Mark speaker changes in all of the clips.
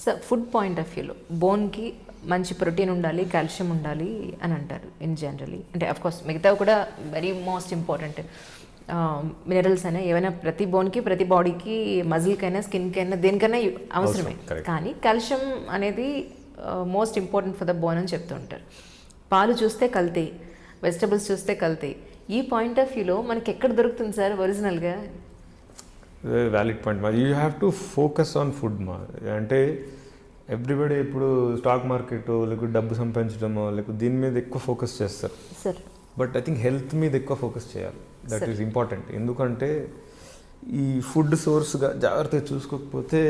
Speaker 1: So food point of వ్యూలో బోన్కి మంచి protein ఉండాలి, కాల్షియం ఉండాలి అని అంటారు ఇన్ జనరలీ. అంటే అఫ్కోర్స్ మిగతావి కూడా వెరీ మోస్ట్ ఇంపార్టెంట్ మినరల్స్ అయినా ఏవైనా ప్రతి బోన్కి, ప్రతి బాడీకి, మజిల్కైనా, స్కిన్కైనా, దేనికైనా అవసరమే. కానీ కాల్షియం అనేది most important for the bone అని చెప్తూ ఉంటారు. పాలు చూస్తే కల్తీ, వెజిటబుల్స్ చూస్తే కల్తీ. ఈ పాయింట్ ఆఫ్ వ్యూలో మనకి ఎక్కడ దొరుకుతుంది సార్ ఒరిజినల్గా?
Speaker 2: వ్యాలిడ్ పాయింట్ మా. You have to focus on food మా. అంటే ఎవ్రీబడి ఇప్పుడు స్టాక్ మార్కెట్ లేకపోతే డబ్బు సంపాదించడమో లేకపోతే దీని మీద ఎక్కువ ఫోకస్ చేస్తారు
Speaker 1: sir.
Speaker 2: But I think health మీద ఎక్కువ ఫోకస్ చేయాలి. That is important. ఎందుకంటే ఈ ఫుడ్ సోర్స్గా జాగ్రత్తగా చూసుకోకపోతే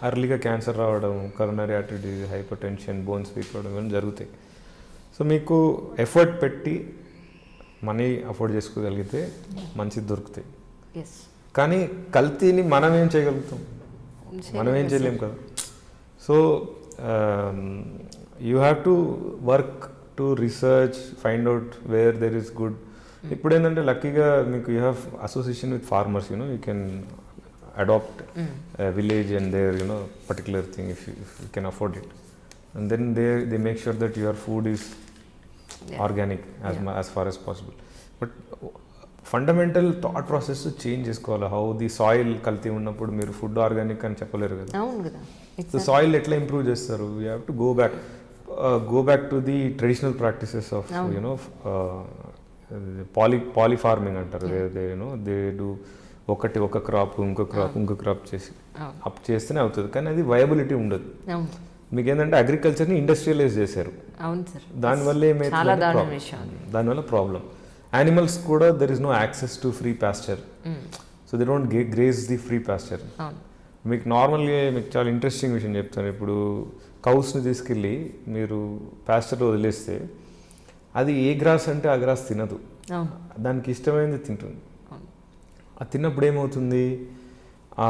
Speaker 2: అర్లీగా క్యాన్సర్ రావడం, coronary artery disease, hyper tension, bones week అవ్వడం ఇవన్నీ జరుగుతాయి. సో మీకు ఎఫర్ట్ పెట్టి మనీ అఫోర్డ్ చేసుకోగలిగితే మంచిది దొరుకుతాయి. కానీ కల్తీని మనం ఏం చేయగలుగుతాం? మనం ఏం చేయలేం కదా. So you have to work to research, find out where there is good. ఇప్పుడు ఏంటంటే లక్కీగా మీకు you have association with farmers, you can adopt village and their particular thing if you can afford it. And then they make sure that your food is organic as far as possible. But fundamental thought process change చేసుకోవాలి. How the soil కల్తీ ఉన్నప్పుడు మీరు food organic అని చెప్పలేరు కదా. So soil ఎట్లా improve చేస్తారు? You have to go back to the traditional practices of poly farming అంటారు. దే డూ ఒక క్రాప్ ఇంకో క్రాప్ చేసి అప్ చేస్తేనే అవుతుంది. కానీ అది వయబిలిటీ ఉండదు. మీకు ఏంటంటే అగ్రికల్చర్ని ఇండస్ట్రియలైజ్ చేశారు. దానివల్ల దానివల్ల ప్రాబ్లం. యానిమల్స్ కూడా there is no access to free pasture. So they don't graze the free pasture. మీకు నార్మల్గా మీకు చాలా ఇంట్రెస్టింగ్ విషయం చెప్తాను. ఇప్పుడు కౌస్ని తీసుకెళ్ళి మీరు పాస్చర్లో వదిలేస్తే అది ఏ గ్రాస్ అంటే ఆ గ్రాస్ తినదు. దానికి ఇష్టమైనది తింటుంది. అది తిన్నప్పుడు ఏమవుతుంది? ఆ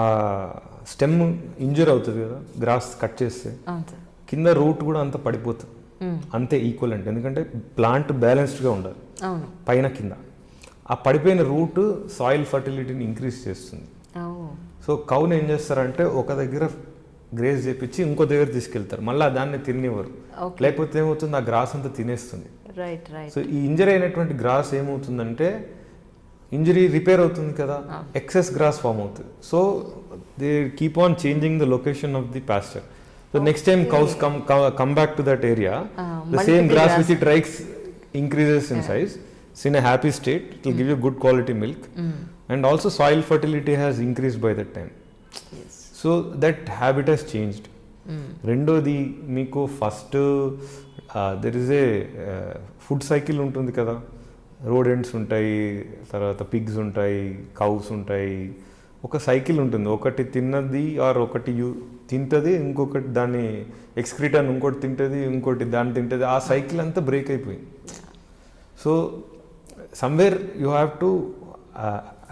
Speaker 2: స్టెమ్ ఇంజూర్ అవుతుంది కదా, గ్రాస్ కట్ చేస్తే. కింద రూట్ కూడా అంత పడిపోతుంది. అంతే ఈక్వల్ అంటే, ఎందుకంటే ప్లాంట్ బ్యాలెన్స్డ్గా ఉండాలి పైన కింద. ఆ పడిపోయిన రూట్ సాయిల్ ఫర్టిలిటీని ఇంక్రీజ్ చేస్తుంది. సో కౌని ఏం చేస్తారంటే ఒక దగ్గర గ్రేజ్ చేపించి ఇంకో దగ్గర తీసుకెళ్తారు, మళ్ళీ దాన్ని తినివ్వరు. లేకపోతే ఏమవుతుంది? ఆ గ్రాస్ అంతా తినేస్తుంది. సో ఈ ఇంజరీ అయినటువంటి గ్రాస్ ఏమవుతుందంటే ఇంజరీ రిపేర్ అవుతుంది కదా, ఎక్సెస్ గ్రాస్ ఫామ్ అవుతుంది. So they keep on changing the location of the pasture. So next time cows come back to that area, the same grass which it likes increases in size. It's in a happy state. It will give you good quality milk. And also soil fertility has increased by that time. So that habit has changed. రెండోది మీకు first there is a food cycle ఉంటుంది కదా. Rodents ఉంటాయి, తర్వాత pigs ఉంటాయి, cows ఉంటాయి. ఒక cycle ఉంటుంది. ఒకటి తిన్నది ఆర్ ఒకటి తింటుంది, ఇంకొకటి దాన్ని ఎక్స్క్రీట్ అని ఇంకోటి తింటుంది, ఇంకోటి దాన్ని తింటుంది. ఆ సైకిల్ అంతా బ్రేక్ అయిపోయింది. So somewhere you have to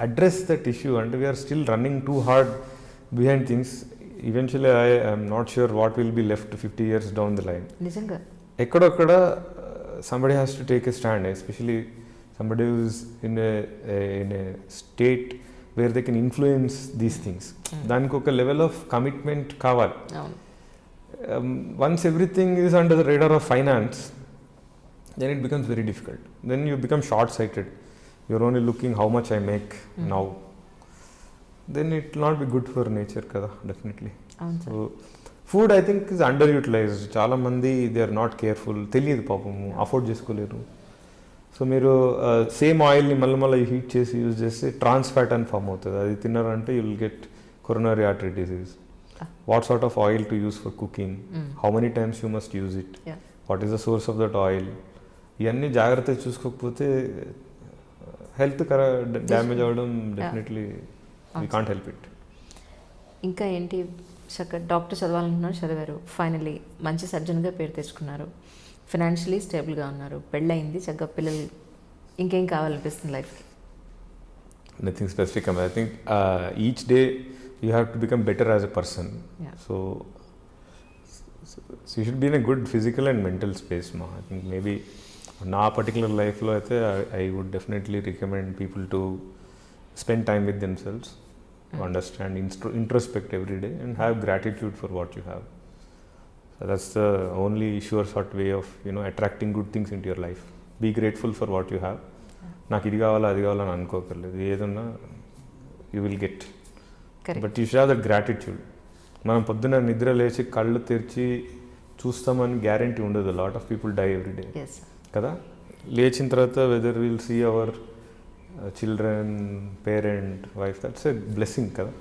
Speaker 2: address that issue. అంటే we're still running too hard behind things. Eventually I'm not sure what will be left 50 years down the line.
Speaker 1: నిజంగా
Speaker 2: ఎక్కడొక్కడ somebody has to take a stand, especially somebody who is in a state where they can influence these things. దానికి ఒక level of commitment కావాలి. Once everything is under the radar of finance, then it becomes very difficult. Then you become short-sighted. You're only looking how much I make now. Then it will not be good for nature kada, definitely. So food I think is underutilized. చాలా మంది they are not careful. తెలియదు పాపము, afford చేసుకోలేరు. So మీరు same ఆయిల్ని మళ్ళీ heat చేసి use చేస్తే ట్రాన్స్ ఫ్యాట్ అని ఫామ్ అవుతుంది. అది తిన్నారంటే you will get coronary artery disease. What sort of oil to use for cooking, how many times you must use it, what is the source of that oil, ఇవన్నీ జాగ్రత్తగా చూసుకోకపోతే health damage అవ్వడం definitely we can't help it.
Speaker 1: ఇంకా ఏంటి, చక్కగా doctor చదవాలనుకున్నారు, చదివారు, finally మంచి సర్జన్గా పేరు తెచ్చుకున్నారు, ఫినాన్షియలీ స్టేబుల్గా ఉన్నారు, పెళ్ళయింది, చక్కగా పిల్లలు, ఇంకేం కావాలనిపిస్తుంది లైఫ్కి?
Speaker 2: Nothing specific. I think each day you have to become better as a person. So you should be in a good physical and mental space మా. ఐ థింక్ మేబీ నా పర్టికులర్ లైఫ్లో అయితే I would definitely recommend people to spend time with themselves, understand, introspect every day and have gratitude for what you have. So that's the only sure short way of attracting good things into your life. Be grateful for what you have. నాకు ఇది కావాలా అది కావాలని అనుకోకర్లేదు, ఏదన్నా you will get. But you should have that gratitude. మనం పొద్దున్న నిద్ర లేచి కళ్ళు తెరిచి చూస్తామని గ్యారంటీ ఉండదు. Lot of people die every day కదా. లేచిన తర్వాత whether will see our children, parent, wife, that's a blessing కదా.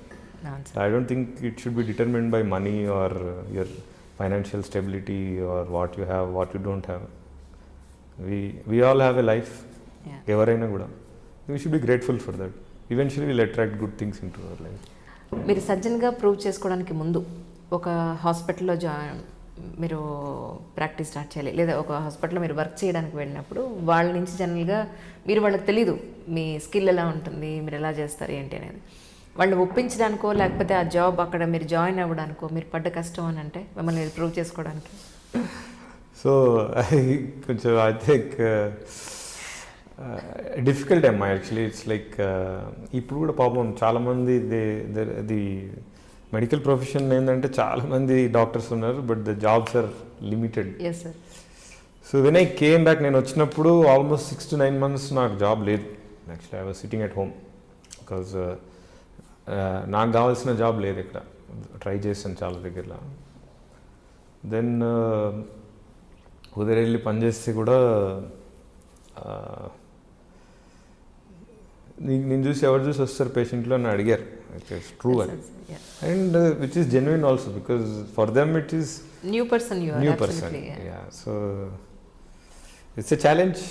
Speaker 2: I don't think it should be determined by money or your financial stability or what you have, what you don't have. We all have a life. ఎవరైనా కూడా we should be grateful for that. Eventually we'll attract good things into our life.
Speaker 1: మీరు సర్జన్గా prove చేసుకోవడానికి ముందు ఒక హాస్పిటల్లో మీరు practice start చేయాలి, లేదా ఒక హాస్పిటల్లో మీరు వర్క్ చేయడానికి వెళ్ళినప్పుడు వాళ్ళ నుంచి జనరల్గా వాళ్ళకి తెలీదు మీ స్కిల్ ఎలా ఉంటుంది, మీరు ఎలా చేస్తారు ఏంటి అనేది. వాళ్ళని ఒప్పించడానికో లేకపోతే ఆ జాబ్ అక్కడ మీరు జాయిన్ అవ్వడానికో మీరు పడ్డ కష్టం అని అంటే మిమ్మల్ని ప్రూవ్ చేసుకోవడానికి?
Speaker 2: సో కొంచెం ఐ థింక్ డిఫికల్ట్ అమ్మా యాక్చువల్లీ. ఇట్స్ లైక్ ఇప్పుడు కూడా పాపం చాలామంది ది మెడికల్ ప్రొఫెషన్ ఏంటంటే చాలామంది డాక్టర్స్ ఉన్నారు, but the jobs are limited. So when I came back, నేను వచ్చినప్పుడు ఆల్మోస్ట్ 6 to 9 months నాకు జాబ్ లేదు. Actually I was sitting at home because నాకు కావాల్సిన జాబ్ లేదు ఇక్కడ. ట్రై చేశాను చాలా దగ్గరలో. దెన్ కుదిరి వెళ్ళి పనిచేస్తే కూడా నేను చూసి ఎవరు చూసి వస్తారు పేషెంట్లో అని అడిగారు. ఇట్స్ ట్రూ అది. And which is genuine also because for them it is new person. So it's a challenge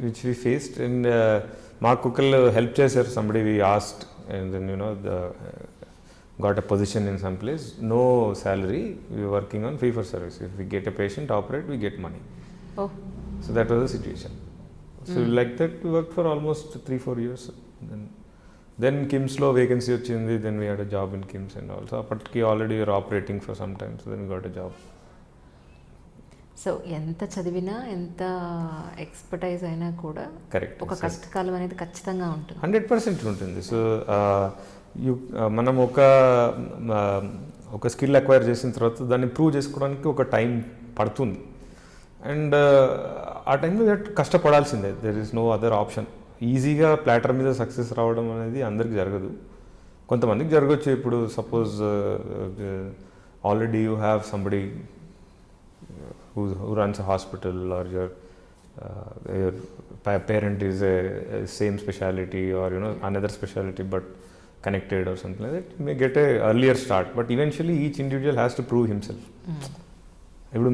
Speaker 2: which we faced. And మాకు ఒకళ్ళు హెల్ప్ చేశారు. Somebody we asked and then got a position in some place, no salary, we were working on fee for service. If we get a patient operate, we get money. So that was the situation. So like that we worked for almost 3-4 years. Then KIMS lo vacancy ochindi, then we had a job in KIMS and also apatki already we were operating for some time, so then we got a job.
Speaker 1: So ఎంత చదివినా ఎంత expertise అయినా కూడా ఒక కష్టకాలం అనేది ఖచ్చితంగా ఉంటుంది.
Speaker 2: 100% ఉంటుంది. సో మనం ఒక స్కిల్ అక్వైర్ చేసిన తర్వాత దాన్ని ప్రూవ్ చేసుకోవడానికి ఒక టైం పడుతుంది. అండ్ ఆ టైంలో కష్టపడాల్సిందే. There is no other option. ఈజీగా ప్లాటర్ మీద సక్సెస్ రావడం అనేది అందరికి జరగదు, కొంతమందికి జరగచ్చు. ఇప్పుడు suppose already you have somebody who runs a hospital, or your parent is a same specialty or another specialty but connected or something like that, you may get a earlier start, but eventually each individual has to prove himself. ఇప్పుడు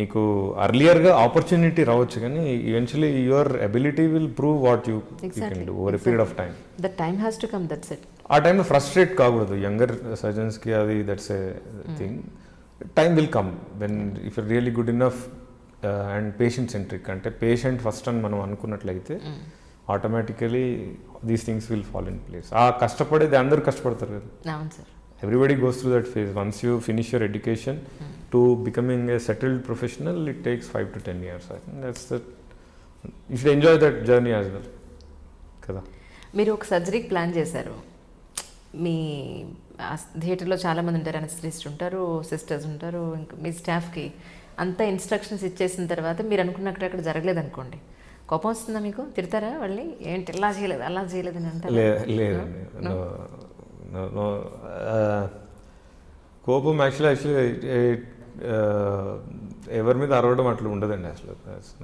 Speaker 2: మీకు అర్లియర్గా opportunity రావచ్చు, కానీ eventually your ability will prove what you can do over a period of time.
Speaker 1: That time has to come, that's it.
Speaker 2: ఆ టైంలో frustrate కాకూడదు. Younger సర్జన్స్కి అది that's a thing. Time will come when if you're really good enough and patient centric, అంటే patient first అని మనం అనుకున్నట్లయితే automatically these things will fall in place. ఆ కష్టపడేది అందరూ కష్టపడతారు కదా. Everybody goes through that phase. Once you finish your education to becoming a settled professional, it takes 5 to 10 years. I think that's that. You should enjoy that journey as well కదా.
Speaker 1: మీరు ఒక సర్జరీకి plan చేశారు. మీ థియేటర్లో చాలామంది ఉంటారు, anaesthetist ఉంటారు, sisters ఉంటారు, ఇంకా మీ స్టాఫ్కి అంతా ఇన్స్ట్రక్షన్స్ ఇచ్చేసిన తర్వాత మీరు అనుకున్నక్కడ అక్కడ జరగలేదు అనుకోండి, కోపం వస్తుందా మీకు? తిడతారా వాళ్ళని? ఏంటి ఇలా చేయలేదు అలా చేయలేదు అని అంటారు?
Speaker 2: లేదండి, కోపం యాక్చువల్లీ ఎవరి మీద అరవడం అట్లా ఉండదండి అసలు.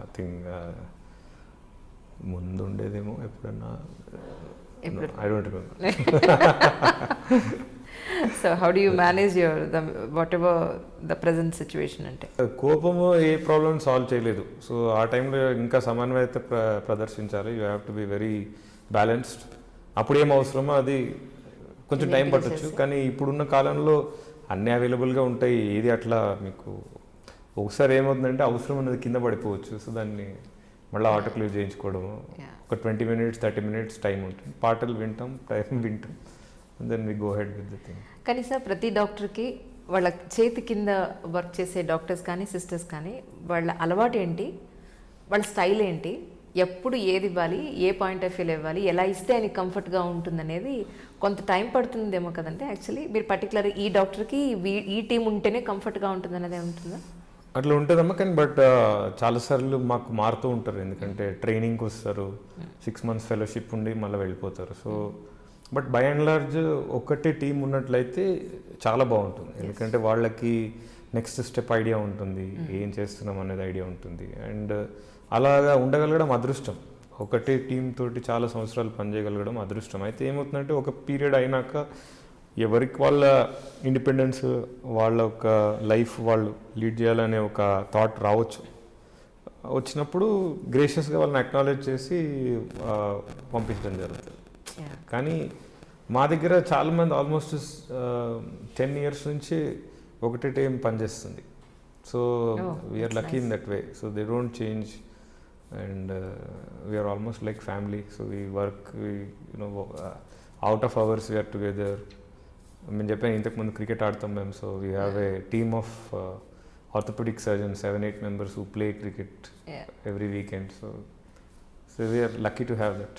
Speaker 2: నథింగ్. ముందు ఉండేదేమో ఎప్పుడన్నా, I don't remember.
Speaker 1: So how do you manage whatever the present situation అంటే?
Speaker 2: కోపము ఏ ప్రాబ్లమ్ సాల్వ్ చేయలేదు. సో ఆ టైంలో ఇంకా సమన్వయత ప్రదర్శించాలి. You have to be very balanced. అప్పుడు ఏం అవసరమో అది కొంచెం టైం పట్టచ్చు, కానీ ఇప్పుడున్న కాలంలో అన్నీ అవైలబుల్గా ఉంటాయి. ఏది అట్లా మీకు ఒకసారి ఏమవుతుందంటే అవసరం అనేది కింద పడిపోవచ్చు. సో దాన్ని మళ్ళీ ఆటో క్లీవ్ చేయించుకోవడము, ఒక 20 minutes 30 minutes టైం ఉంటుంది. పాటలు వింటాం, టైం వింటాం, then we go head with the thing.
Speaker 1: కానీ సార్ ప్రతి డాక్టర్కి వాళ్ళ చేతి కింద వర్క్ చేసే డాక్టర్స్ కానీ సిస్టర్స్ కానీ వాళ్ళ అలవాటు ఏంటి, వాళ్ళ స్టైల్ ఏంటి, ఎప్పుడు ఏది ఇవ్వాలి, ఏ పాయింట్ ఆఫ్ వ్యూలో ఇవ్వాలి, ఎలా ఇస్తే ఆయనకి కంఫర్ట్గా ఉంటుంది అనేది కొంత టైం పడుతుందేమో కదంటే యాక్చువల్లీ మీరు పర్టికులర్ ఈ డాక్టర్కి ఈ టీం ఉంటేనే కంఫర్ట్గా ఉంటుంది అనేది ఉంటుందా?
Speaker 2: అట్లా ఉంటుందమ్మా, కానీ బట్ చాలాసార్లు మాకు మారుతూ ఉంటారు, ఎందుకంటే ట్రైనింగ్కి వస్తారు, 6 months ఫెలోషిప్ ఉండి మళ్ళీ వెళ్ళిపోతారు. So but by and large ఒక్కటే టీం ఉన్నట్లయితే చాలా బాగుంటుంది, ఎందుకంటే వాళ్ళకి నెక్స్ట్ స్టెప్ ఐడియా ఉంటుంది, ఏం చేస్తున్నాం అనేది ఐడియా ఉంటుంది. అండ్ అలాగా ఉండగలగడం అదృష్టం, ఒకటే టీం తోటి చాలా సంవత్సరాలు పనిచేయగలగడం అదృష్టం. అయితే ఏమవుతుందంటే ఒక పీరియడ్ అయినాక ఎవరికి వాళ్ళ ఇండిపెండెన్స్, వాళ్ళ ఒక లైఫ్ వాళ్ళు లీడ్ చేయాలనే ఒక థాట్ రావచ్చు. వచ్చినప్పుడు గ్రేషియస్గా వాళ్ళని అక్నాలెడ్జ్ చేసి పంపించడం జరుగుతుంది. కానీ మా దగ్గర చాలామంది ఆల్మోస్ట్ 10 years నుంచి ఒకటే టైం పనిచేస్తుంది. So we are lucky in that way. So they don't change and we are almost like family. So we work, out of hours we are together. మేము చెప్పాను ఇంతకుముందు క్రికెట్ ఆడతాం మేము. So we have a team of orthopedic surgeons, 7-8 members who play cricket every weekend. So we are lucky to have that.